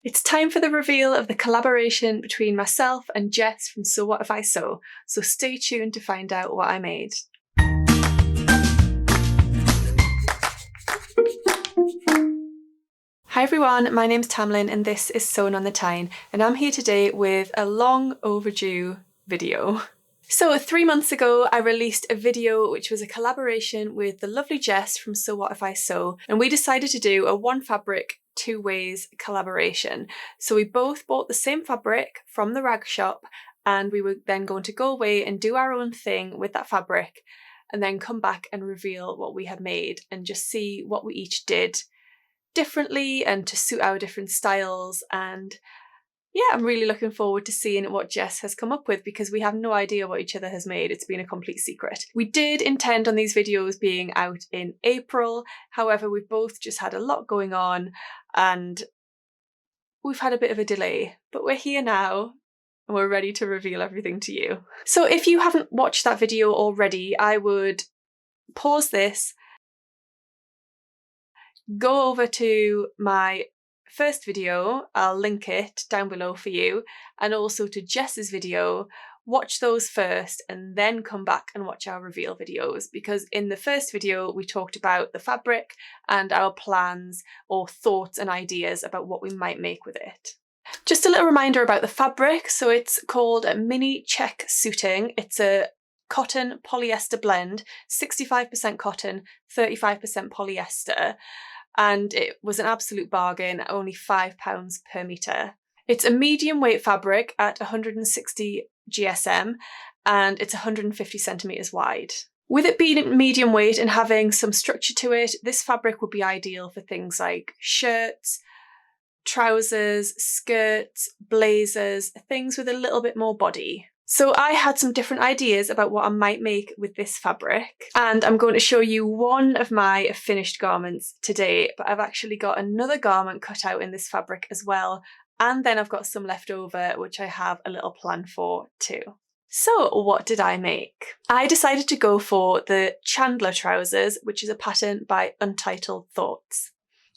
It's time for the reveal of the collaboration between myself and Jess from So What If I Sew, so stay tuned to find out what I made. Hi everyone, my name's Tamlyn and this is Sewn on the Tyne, and I'm here today with a long overdue video. So 3 months ago I released a video which was a collaboration with the lovely Jess from So What If I Sew, and we decided to do a one fabric, two ways collaboration. So we both bought the same fabric from the rag shop and we were then going to go away and do our own thing with that fabric and then come back and reveal what we had made and just see what we each did differently and to suit our different styles. And yeah, I'm really looking forward to seeing what Jess has come up with because we have no idea what each other has made. It's been a complete secret. We did intend on these videos being out in April. However, we've both just had a lot going on and we've had a bit of a delay, but we're here now and we're ready to reveal everything to you. So if you haven't watched that video already, I would pause this, go over to my first video, I'll link it down below for you, and also to Jess's video. Watch those first and then come back and watch our reveal videos, because in the first video we talked about the fabric and our plans or thoughts and ideas about what we might make with it. Just a little reminder about the fabric. So it's called a mini check suiting. It's a cotton polyester blend, 65% cotton, 35% polyester. And it was an absolute bargain at only £5 per metre. It's a medium weight fabric at 160 GSM and it's 150 centimetres wide. With it being medium weight and having some structure to it, this fabric would be ideal for things like shirts, trousers, skirts, blazers, things with a little bit more body. So I had some different ideas about what I might make with this fabric, and I'm going to show you one of my finished garments today, but I've actually got another garment cut out in this fabric as well, and then I've got some left over which I have a little plan for too. So what did I make? I decided to go for the Chandler trousers, which is a pattern by Untitled Thoughts.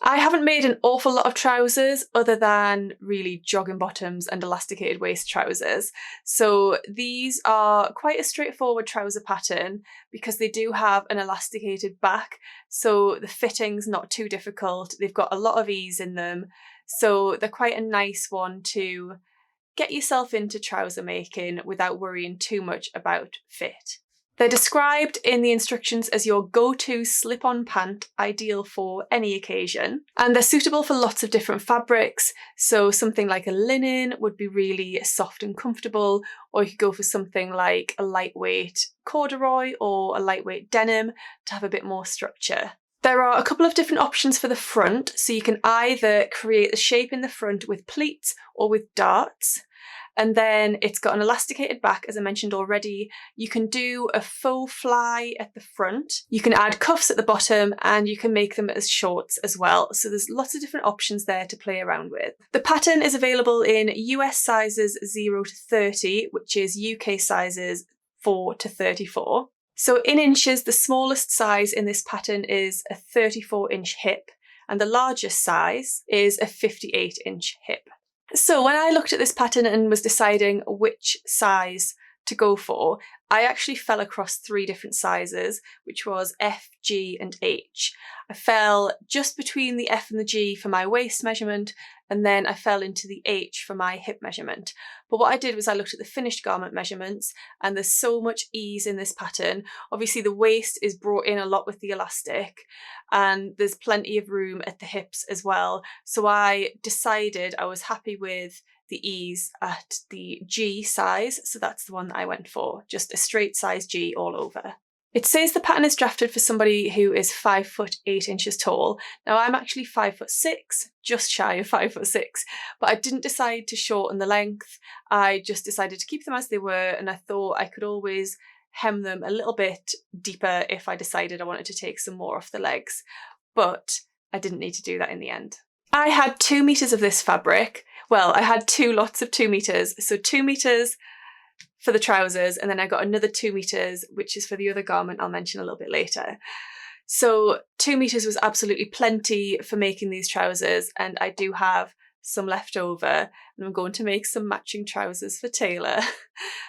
I haven't made an awful lot of trousers other than really jogging bottoms and elasticated waist trousers. So these are quite a straightforward trouser pattern because they do have an elasticated back. So the fitting's not too difficult. They've got a lot of ease in them. So they're quite a nice one to get yourself into trouser making without worrying too much about fit. They're described in the instructions as your go-to slip-on pant, ideal for any occasion. And they're suitable for lots of different fabrics. So something like a linen would be really soft and comfortable, or you could go for something like a lightweight corduroy or a lightweight denim to have a bit more structure. There are a couple of different options for the front. So you can either create the shape in the front with pleats or with darts. And then it's got an elasticated back, as I mentioned already. You can do a faux fly at the front. You can add cuffs at the bottom and you can make them as shorts as well. So there's lots of different options there to play around with. The pattern is available in US sizes 0 to 30, which is UK sizes 4 to 34. So in inches, the smallest size in this pattern is a 34-inch hip and the largest size is a 58-inch hip. So when I looked at this pattern and was deciding which size to go for, I actually fell across 3 different sizes, which was F, G and H. I fell just between the F and the G for my waist measurement, and then I fell into the H for my hip measurement. But what I did was I looked at the finished garment measurements, and there's so much ease in this pattern. Obviously the waist is brought in a lot with the elastic, and there's plenty of room at the hips as well. So I decided I was happy with the ease at the G size, so that's the one that I went for, just a straight size G all over. It says the pattern is drafted for somebody who is 5 foot 8 inches tall. Now I'm actually 5 foot 6, just shy of 5 foot 6, but I didn't decide to shorten the length. I just decided to keep them as they were, and I thought I could always hem them a little bit deeper if I decided I wanted to take some more off the legs, but I didn't need to do that in the end. I had 2 meters of this fabric. Well, I had 2 lots of 2 meters, so 2 meters for the trousers, and then I got another 2 meters, which is for the other garment I'll mention a little bit later. So 2 meters was absolutely plenty for making these trousers, and I do have some left over, and I'm going to make some matching trousers for Taylor.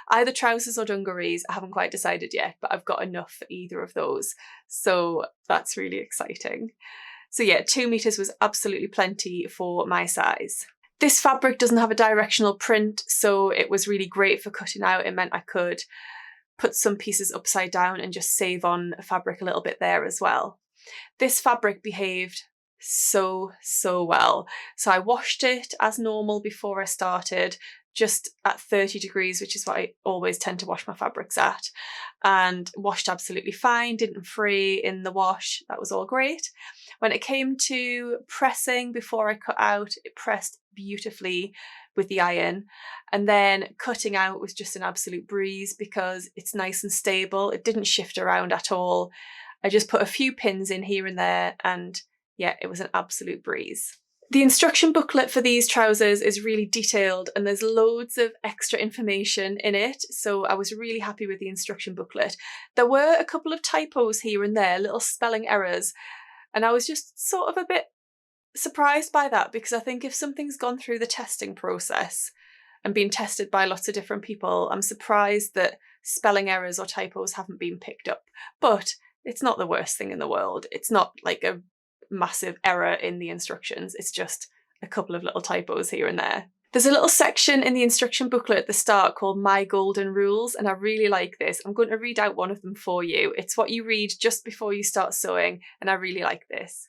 Either trousers or dungarees, I haven't quite decided yet, but I've got enough for either of those. So that's really exciting. So yeah, 2 meters was absolutely plenty for my size. This fabric doesn't have a directional print, so it was really great for cutting out. It meant I could put some pieces upside down and just save on fabric a little bit there as well. This fabric behaved so well. So I washed it as normal before I started, just at 30 degrees, which is what I always tend to wash my fabrics at, and washed absolutely fine, didn't fray in the wash. That was all great. When it came to pressing before I cut out, it pressed beautifully with the iron, and then cutting out was just an absolute breeze because it's nice and stable. It didn't shift around at all. I just put a few pins in here and there, and yeah, it was an absolute breeze. The instruction booklet for these trousers is really detailed and there's loads of extra information in it, so I was really happy with the instruction booklet. There were a couple of typos here and there, little spelling errors, and I was just sort of a bit surprised by that, because I think if something's gone through the testing process and been tested by lots of different people, I'm surprised that spelling errors or typos haven't been picked up. But it's not the worst thing in the world. It's not like a massive error in the instructions. It's just a couple of little typos here and there. There's a little section in the instruction booklet at the start called My Golden Rules, and I really like this. I'm going to read out one of them for you. It's what you read just before you start sewing, and I really like this.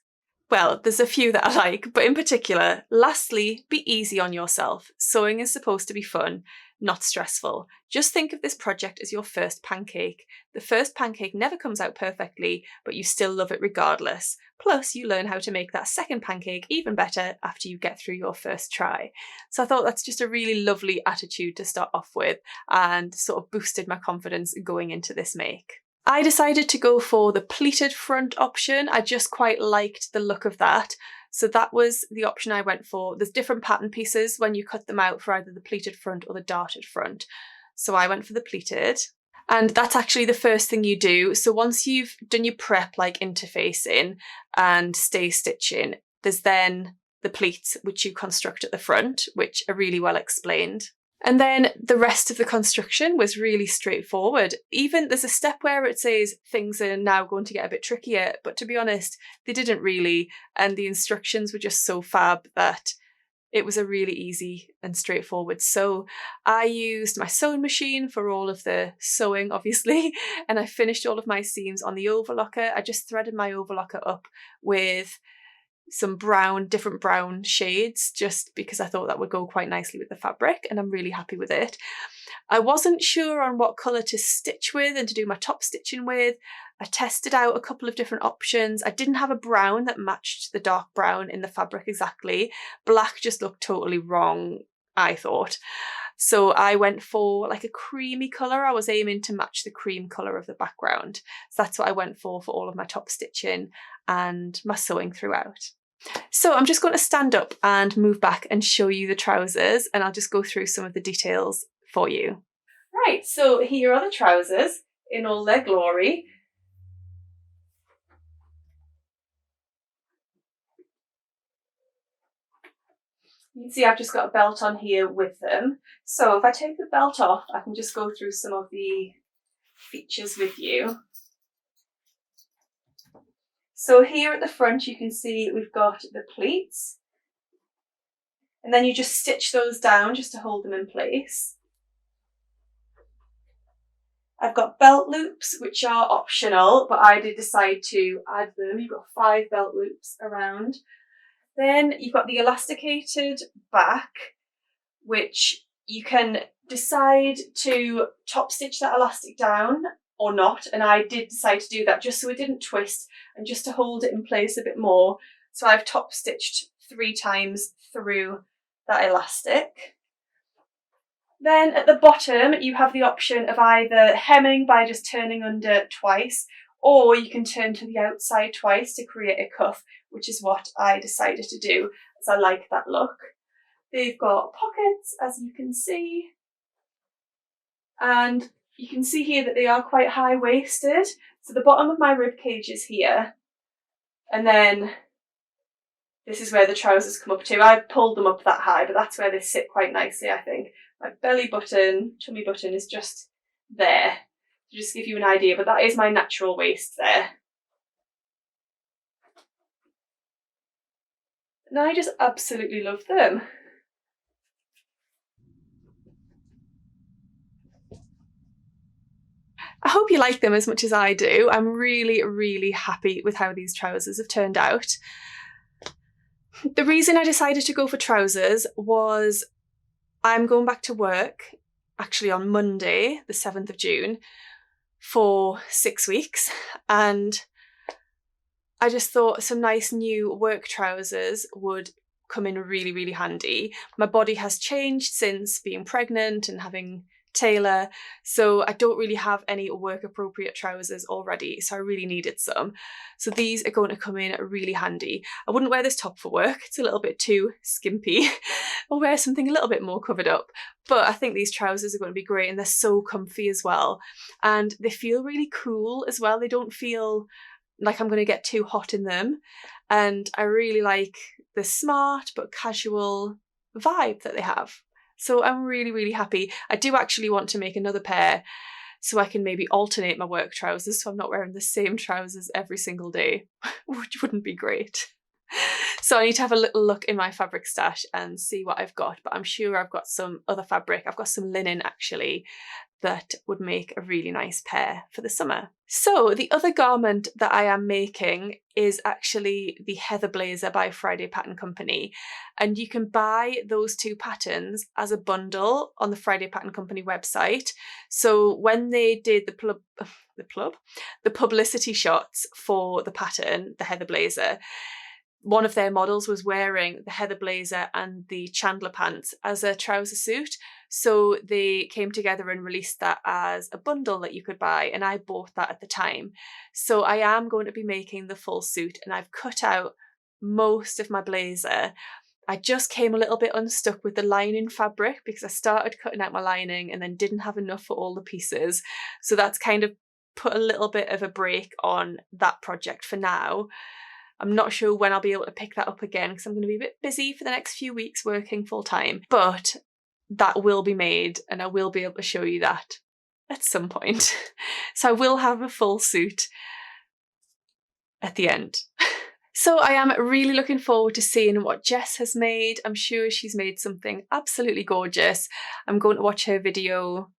Well, there's a few that I like, but in particular, lastly, be easy on yourself. Sewing is supposed to be fun, not stressful. Just think of this project as your first pancake. The first pancake never comes out perfectly, but you still love it regardless. Plus, you learn how to make that second pancake even better after you get through your first try. So I thought that's just a really lovely attitude to start off with, and sort of boosted my confidence going into this make. I decided to go for the pleated front option. I just quite liked the look of that. So that was the option I went for. There's different pattern pieces when you cut them out for either the pleated front or the darted front. So I went for the pleated. And that's actually the first thing you do. So once you've done your prep, like interfacing and stay stitching, there's then the pleats, which you construct at the front, which are really well explained. And then the rest of the construction was really straightforward. Even there's a step where it says things are now going to get a bit trickier, but to be honest, they didn't really. And the instructions were just so fab that it was a really easy and straightforward sew. I used my sewing machine for all of the sewing, obviously, and I finished all of my seams on the overlocker. I just threaded my overlocker up with some different brown shades, just because I thought that would go quite nicely with the fabric, and I'm really happy with it. I wasn't sure on what colour to stitch with and to do my top stitching with. I tested out a couple of different options. I didn't have a brown that matched the dark brown in the fabric exactly. Black just looked totally wrong, I thought. So I went for like a creamy colour. I was aiming to match the cream colour of the background. So that's what I went for all of my top stitching and my sewing throughout. So I'm just going to stand up and move back and show you the trousers, and I'll just go through some of the details for you. Right, so here are the trousers in all their glory. You can see I've just got a belt on here with them. So if I take the belt off, I can just go through some of the features with you. So here at the front you can see we've got the pleats, and then you just stitch those down just to hold them in place. I've got belt loops, which are optional, but I did decide to add them. You've got 5 belt loops around. Then you've got the elasticated back, which you can decide to top stitch that elastic down or not, and I did decide to do that just so it didn't twist and just to hold it in place a bit more. So I've top stitched 3 times through that elastic. Then at the bottom you have the option of either hemming by just turning under twice, or you can turn to the outside twice to create a cuff, which is what I decided to do, as I like that look. They've got pockets, as you can see, and you can see here that they are quite high-waisted. So the bottom of my rib cage is here, and then this is where the trousers come up to. I've pulled them up that high, but that's where they sit quite nicely, I think. My belly button, tummy button is just there, to just give you an idea, but that is my natural waist there. And I just absolutely love them. I hope you like them as much as I do. I'm really, really happy with how these trousers have turned out. The reason I decided to go for trousers was I'm going back to work actually on Monday, the 7th of June, for 6 weeks, and I just thought some nice new work trousers would come in really, really handy. My body has changed since being pregnant and having Taylor, so I don't really have any work appropriate trousers already, so I really needed some. So these are going to come in really handy. I wouldn't wear this top for work, it's a little bit too skimpy. I'll wear something a little bit more covered up, but I think these trousers are going to be great, and they're so comfy as well, and they feel really cool as well. They don't feel like I'm going to get too hot in them, and I really like the smart but casual vibe that they have. So I'm really, really happy. I do actually want to make another pair so I can maybe alternate my work trousers, so I'm not wearing the same trousers every single day, which wouldn't be great. So I need to have a little look in my fabric stash and see what I've got, but I'm sure I've got some other fabric. I've got some linen actually that would make a really nice pair for the summer. So the other garment that I am making is actually the Heather Blazer by Friday Pattern Company, and you can buy those two patterns as a bundle on the Friday Pattern Company website. So when they did the publicity shots for the pattern, the Heather Blazer, one of their models was wearing the Heather Blazer and the Chandler pants as a trouser suit. So they came together and released that as a bundle that you could buy, and I bought that at the time. So I am going to be making the full suit, and I've cut out most of my blazer. I just came a little bit unstuck with the lining fabric because I started cutting out my lining and then didn't have enough for all the pieces. So that's kind of put a little bit of a break on that project for now. I'm not sure when I'll be able to pick that up again because I'm going to be a bit busy for the next few weeks working full time, but that will be made and I will be able to show you that at some point. So I will have a full suit at the end. So I am really looking forward to seeing what Jess has made. I'm sure she's made something absolutely gorgeous. I'm going to watch her video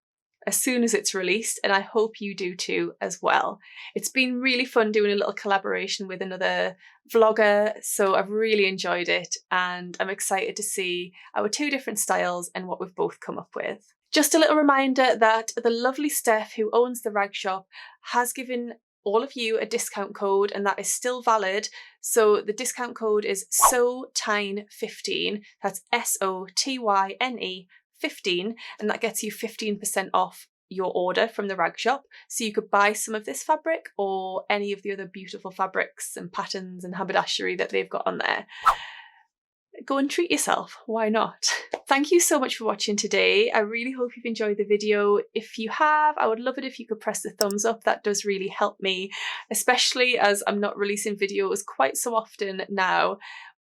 as soon as it's released, and I hope you do too as well. It's been really fun doing a little collaboration with another vlogger, so I've really enjoyed it, and I'm excited to see our two different styles and what we've both come up with. Just a little reminder that the lovely Steph, who owns the rag shop, has given all of you a discount code, and that is still valid. So the discount code is SOTYNE15, that's SOTYNE 15, and that gets you 15% off your order from the rag shop. So you could buy some of this fabric or any of the other beautiful fabrics and patterns and haberdashery that they've got on there. Go and treat yourself, why not? Thank you so much for watching today. I really hope you've enjoyed the video. If you have, I would love it if you could press the thumbs up. That does really help me, especially as I'm not releasing videos quite so often now.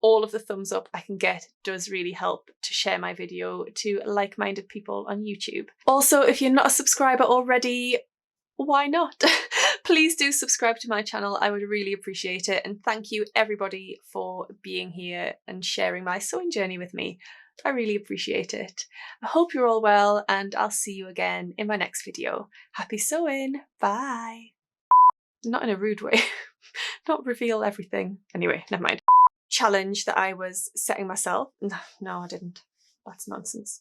All of the thumbs up I can get does really help to share my video to like-minded people on YouTube. Also, if you're not a subscriber already, why not? Please do subscribe to my channel. I would really appreciate it. And thank you everybody for being here and sharing my sewing journey with me. I really appreciate it. I hope you're all well, and I'll see you again in my next video. Happy sewing. Bye. Not in a rude way. Not reveal everything. Anyway, never mind. Challenge that I was setting myself. No, I didn't. That's nonsense.